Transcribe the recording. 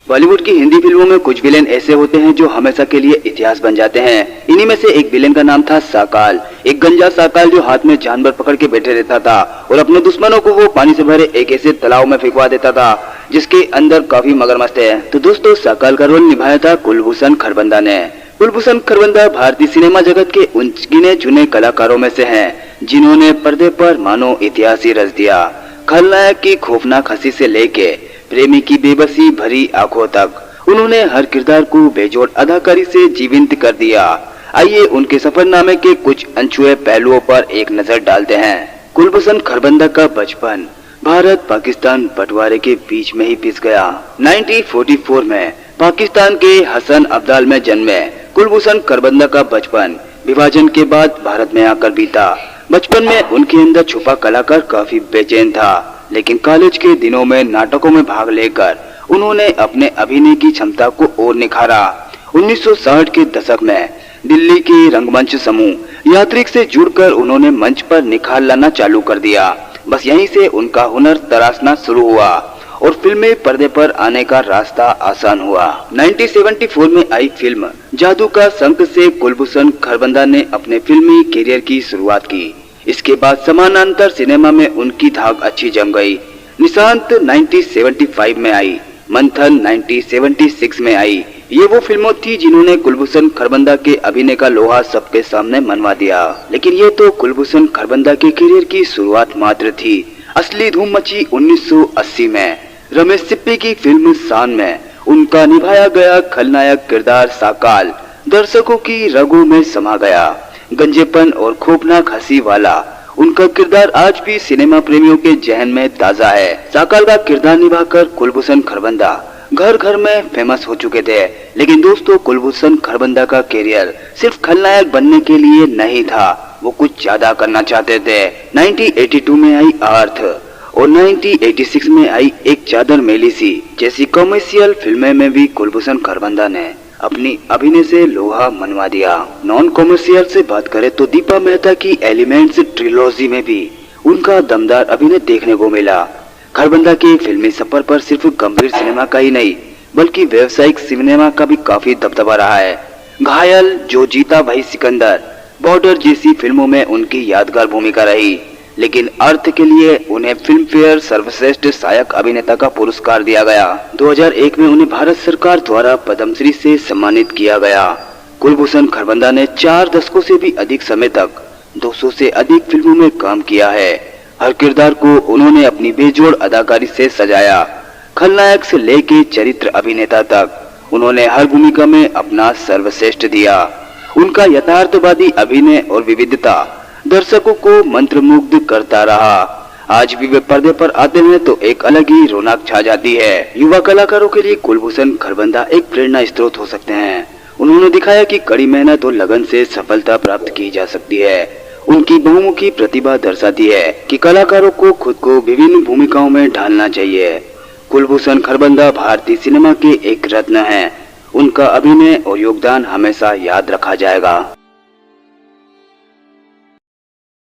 बॉलीवुड की हिंदी फिल्मों में कुछ विलेन ऐसे होते हैं जो हमेशा के लिए इतिहास बन जाते हैं। इन्हीं में से एक विलेन का नाम था साकाल। एक गंजा साकाल जो हाथ में जानवर पकड़ के बैठे रहता था और अपने दुश्मनों को वो पानी से भरे एक ऐसे तालाब में फेंकवा देता था जिसके अंदर काफी मगरमच्छ है। तो दोस्तों, साकाल का रोल निभाया था कुलभूषण खरबंदा ने। कुलभूषण खरबंदा भारतीय सिनेमा जगत के उन गिने चुने कलाकारों में से हैं जिन्होंने पर्दे पर मानो इतिहास ही रच दिया। खलनायक की खौफनाक हंसी से लेके प्रेमी की बेबसी भरी आंखों तक उन्होंने हर किरदार को बेजोड़ अदाकारी से जीवंत कर दिया। आइए उनके सफरनामे के कुछ अनछुए पहलुओं पर एक नजर डालते हैं। कुलभूषण खरबंदा का बचपन भारत पाकिस्तान बंटवारे के बीच में ही पिस गया। 1944 में पाकिस्तान के हसन अब्दाल में जन्मे कुलभूषण खरबंदा का बचपन विभाजन के बाद भारत में आकर बीता। बचपन में उनके अंदर छुपा कलाकार काफी बेचैन था, लेकिन कॉलेज के दिनों में नाटकों में भाग लेकर उन्होंने अपने अभिनय की क्षमता को और निखारा। 1960 के दशक में दिल्ली के रंगमंच समूह यात्रिक से जुड़कर उन्होंने मंच पर निखार लाना चालू कर दिया। बस यहीं से उनका हुनर तराशना शुरू हुआ और फिल्में पर्दे पर आने का रास्ता आसान हुआ। 1974 में आई फिल्म जादू का शंख से कुलभूषण खरबंदा ने अपने फिल्मी करियर की शुरुआत की। इसके बाद समानांतर सिनेमा में उनकी धाक अच्छी जम गई। निशांत 1975 में आई, मंथन 1976 में आई। ये वो फिल्मों थी जिन्होंने कुलभूषण खरबंदा के अभिनय का लोहा सबके सामने मनवा दिया। लेकिन ये तो कुलभूषण खरबंदा के करियर की शुरुआत मात्र थी। असली धूम मची 1980 में रमेश सिप्पी की फिल्म शान में उनका निभाया गया खलनायक किरदार साकाल दर्शकों की रगों में समा गया। गंजेपन और खौफनाक हंसी वाला उनका किरदार आज भी सिनेमा प्रेमियों के जहन में ताजा है। साकाल का किरदार निभाकर कुलभूषण खरबंदा घर घर में फेमस हो चुके थे। लेकिन दोस्तों, कुलभूषण खरबंदा का करियर सिर्फ खलनायक बनने के लिए नहीं था, वो कुछ ज्यादा करना चाहते थे। 1982 में आई अर्थ और 1986 में आई एक चादर मेली सी जैसी कॉमर्शियल फिल्में में भी कुलभूषण खरबंदा ने अपनी अभिनय से लोहा मनवा दिया। नॉन कॉमर्शियल से बात करें तो दीपा मेहता की एलिमेंट्स ट्रिलॉजी में भी उनका दमदार अभिनय देखने को मिला। खरबंदा के फिल्मी सफर पर सिर्फ गंभीर सिनेमा का ही नहीं बल्कि व्यावसायिक सिनेमा का भी काफी दबदबा रहा है। घायल, जो जीता भाई सिकंदर, बॉर्डर जैसी फिल्मों में उनकी यादगार भूमिका रही। लेकिन अर्थ के लिए उन्हें फिल्म फेयर सर्वश्रेष्ठ सहायक अभिनेता का पुरस्कार दिया गया। 2001 में उन्हें भारत सरकार द्वारा पद्मश्री से सम्मानित किया गया। कुलभूषण खरबंदा ने 4 दशकों से भी अधिक समय तक 200 से अधिक फिल्मों में काम किया है। हर किरदार को उन्होंने अपनी बेजोड़ अदाकारी से सजाया। खलनायक से लेके चरित्र अभिनेता तक उन्होंने हर भूमिका में अपना सर्वश्रेष्ठ दिया। उनका यथार्थवादी अभिनय और विविधता दर्शकों को मंत्रमुग्ध करता रहा। आज भी वे पर्दे पर आते हैं तो एक अलग ही रौनक छा जाती है। युवा कलाकारों के लिए कुलभूषण खरबंदा एक प्रेरणा स्रोत हो सकते हैं। उन्होंने दिखाया कि कड़ी मेहनत और लगन से सफलता प्राप्त की जा सकती है। उनकी बहुमुखी प्रतिभा दर्शाती है कि कलाकारों को खुद को विभिन्न भूमिकाओं में ढालना चाहिए। कुलभूषण खरबंदा भारतीय सिनेमा के एक रत्न हैं। उनका अभिनय और योगदान हमेशा याद रखा जाएगा।